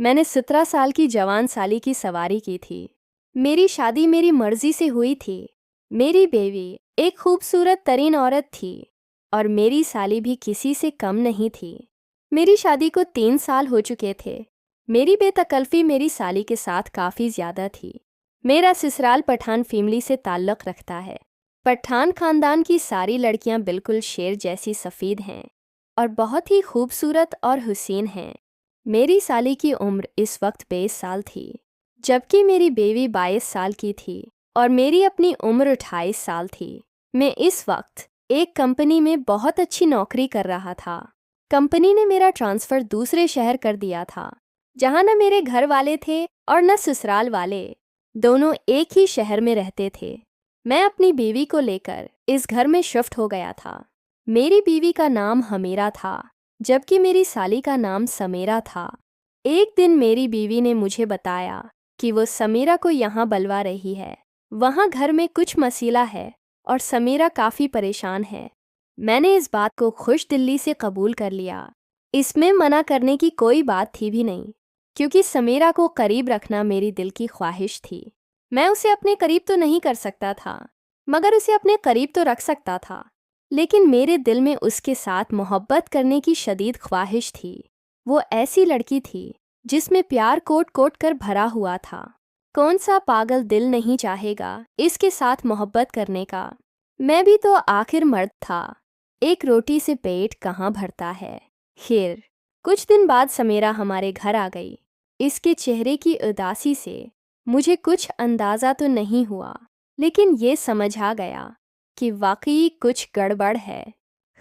मैंने 17 साल की जवान साली की सवारी की थी। मेरी शादी मेरी मर्जी से हुई थी। मेरी बेवी एक खूबसूरत तरीन औरत थी और मेरी साली भी किसी से कम नहीं थी। मेरी शादी को 3 साल हो चुके थे। मेरी बेतकल्फ़ी मेरी साली के साथ काफ़ी ज़्यादा थी। मेरा ससुराल पठान फैमिली से ताल्लुक़ रखता है। पठान ख़ानदान की सारी लड़कियां बिल्कुल शेर जैसी सफ़ेद हैं और बहुत ही खूबसूरत और हुसीन हैं। मेरी साली की उम्र इस वक्त 22 साल थी, जबकि मेरी बेवी 22 साल की थी और मेरी अपनी उम्र 28 साल थी। मैं इस वक्त एक कंपनी में बहुत अच्छी नौकरी कर रहा था। कंपनी ने मेरा ट्रांसफ़र दूसरे शहर कर दिया था, जहाँ न मेरे घर वाले थे और न ससुराल वाले। दोनों एक ही शहर में रहते थे। मैं अपनी बीवी को लेकर इस घर में शिफ्ट हो गया था। मेरी बीवी का नाम हमीरा था, जबकि मेरी साली का नाम समीरा था। एक दिन मेरी बीवी ने मुझे बताया कि वो समीरा को यहाँ बुलवा रही है। वहाँ घर में कुछ मसला है और समीरा काफ़ी परेशान है। मैंने इस बात को खुश दिली से कबूल कर लिया। इसमें मना करने की कोई बात थी भी नहीं, क्योंकि समीरा को करीब रखना मेरी दिल की ख्वाहिश थी। मैं उसे अपने करीब तो नहीं कर सकता था, मगर उसे अपने करीब तो रख सकता था। लेकिन मेरे दिल में उसके साथ मोहब्बत करने की शदीद ख्वाहिश थी। वो ऐसी लड़की थी जिसमें प्यार कोट कोट कर भरा हुआ था। कौन सा पागल दिल नहीं चाहेगा इसके साथ मोहब्बत करने का। मैं भी तो आखिर मर्द था। एक रोटी से पेट कहाँ भरता है। खैर, कुछ दिन बाद समीरा हमारे घर आ गई। इसके चेहरे की उदासी से मुझे कुछ अंदाज़ा तो नहीं हुआ, लेकिन ये समझ आ गया कि वाकई कुछ गड़बड़ है।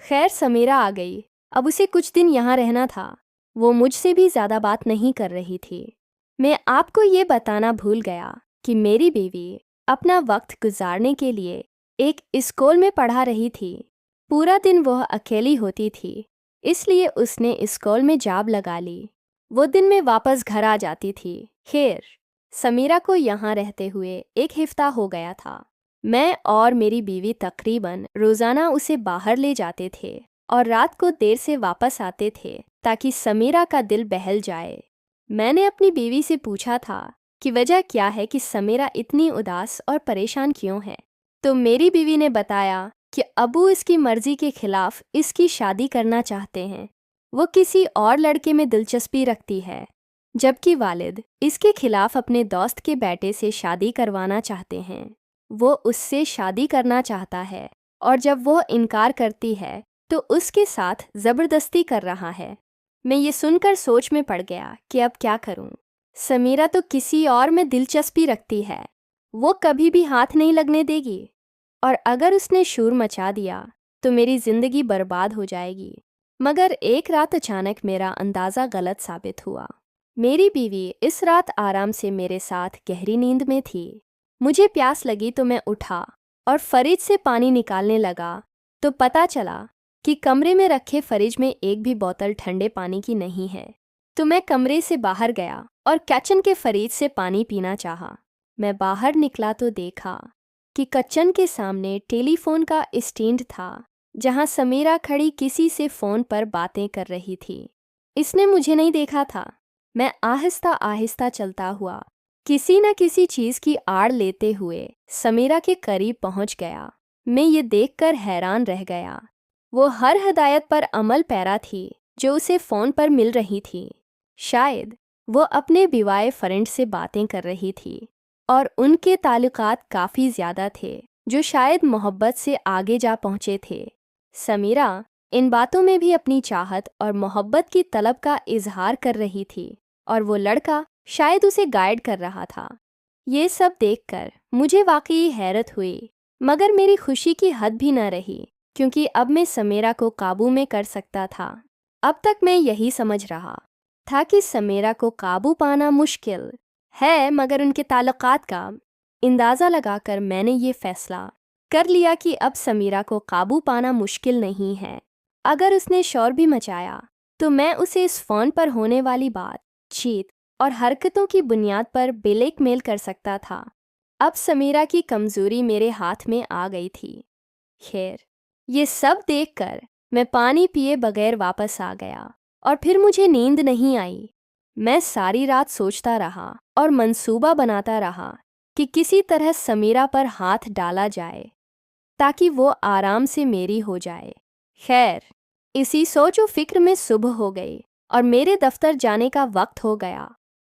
खैर, समीरा आ गई। अब उसे कुछ दिन यहाँ रहना था। वो मुझसे भी ज़्यादा बात नहीं कर रही थी। मैं आपको ये बताना भूल गया कि मेरी बीवी अपना वक्त गुजारने के लिए एक स्कूल में पढ़ा रही थी। पूरा दिन वह अकेली होती थी, इसलिए उसने स्कूल में जॉब लगा ली। वो दिन में वापस घर आ जाती थी। खैर, समीरा को यहाँ रहते हुए एक हफ्ता हो गया था। मैं और मेरी बीवी तकरीबन रोज़ाना उसे बाहर ले जाते थे और रात को देर से वापस आते थे ताकि समीरा का दिल बहल जाए। मैंने अपनी बीवी से पूछा था कि वजह क्या है कि समीरा इतनी उदास और परेशान क्यों है। तो मेरी बीवी ने बताया कि अबू इसकी मर्जी के खिलाफ इसकी शादी करना चाहते हैं। वो किसी और लड़के में दिलचस्पी रखती है, जबकि वालिद इसके खिलाफ अपने दोस्त के बेटे से शादी करवाना चाहते हैं। वो उससे शादी करना चाहता है और जब वो इनकार करती है तो उसके साथ ज़बरदस्ती कर रहा है। मैं ये सुनकर सोच में पड़ गया कि अब क्या करूं। समीरा तो किसी और में दिलचस्पी रखती है। वो कभी भी हाथ नहीं लगने देगी और अगर उसने शोर मचा दिया तो मेरी ज़िंदगी बर्बाद हो जाएगी। मगर एक रात अचानक मेरा अंदाज़ा गलत साबित हुआ। मेरी बीवी इस रात आराम से मेरे साथ गहरी नींद में थी। मुझे प्यास लगी तो मैं उठा और फ्रिज से पानी निकालने लगा तो पता चला कि कमरे में रखे फ्रिज में एक भी बोतल ठंडे पानी की नहीं है। तो मैं कमरे से बाहर गया और किचन के फ्रिज से पानी पीना चाहा। मैं बाहर निकला तो देखा कि किचन के सामने टेलीफोन का स्टैंड था, जहां समीरा खड़ी किसी से फ़ोन पर बातें कर रही थी। इसने मुझे नहीं देखा था। मैं आहिस्ता आहिस्ता चलता हुआ किसी न किसी चीज़ की आड़ लेते हुए समीरा के करीब पहुंच गया। मैं ये देखकर हैरान रह गया। वो हर हिदायत पर अमल पैरा थी जो उसे फ़ोन पर मिल रही थी। शायद वो अपने बिवाए फ्रेंड से बातें कर रही थी और उनके ताल्लुकात काफ़ी ज़्यादा थे जो शायद मोहब्बत से आगे जा पहुँचे थे। समीरा इन बातों में भी अपनी चाहत और मोहब्बत की तलब का इजहार कर रही थी और वो लड़का शायद उसे गाइड कर रहा था। ये सब देखकर मुझे वाकई हैरत हुई, मगर मेरी खुशी की हद भी न रही, क्योंकि अब मैं समीरा को काबू में कर सकता था। अब तक मैं यही समझ रहा था कि समीरा को काबू पाना मुश्किल है, मगर उनके ताल्लुकात का अंदाज़ा लगाकर मैंने ये फ़ैसला कर लिया कि अब समीरा को काबू पाना मुश्किल नहीं है। अगर उसने शोर भी मचाया तो मैं उसे इस फ़ोन पर होने वाली बातचीत और हरकतों की बुनियाद पर ब्लैकमेल कर सकता था। अब समीरा की कमज़ोरी मेरे हाथ में आ गई थी। खैर, ये सब देखकर मैं पानी पिए बगैर वापस आ गया और फिर मुझे नींद नहीं आई। मैं सारी रात सोचता रहा और मंसूबा बनाता रहा कि किसी तरह समीरा पर हाथ डाला जाए ताकि वो आराम से मेरी हो जाए। खैर, इसी सोच व फिक्र में सुबह हो गई और मेरे दफ्तर जाने का वक्त हो गया।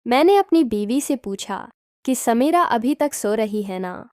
मैंने अपनी बीवी से पूछा कि समीरा अभी तक सो रही है ना।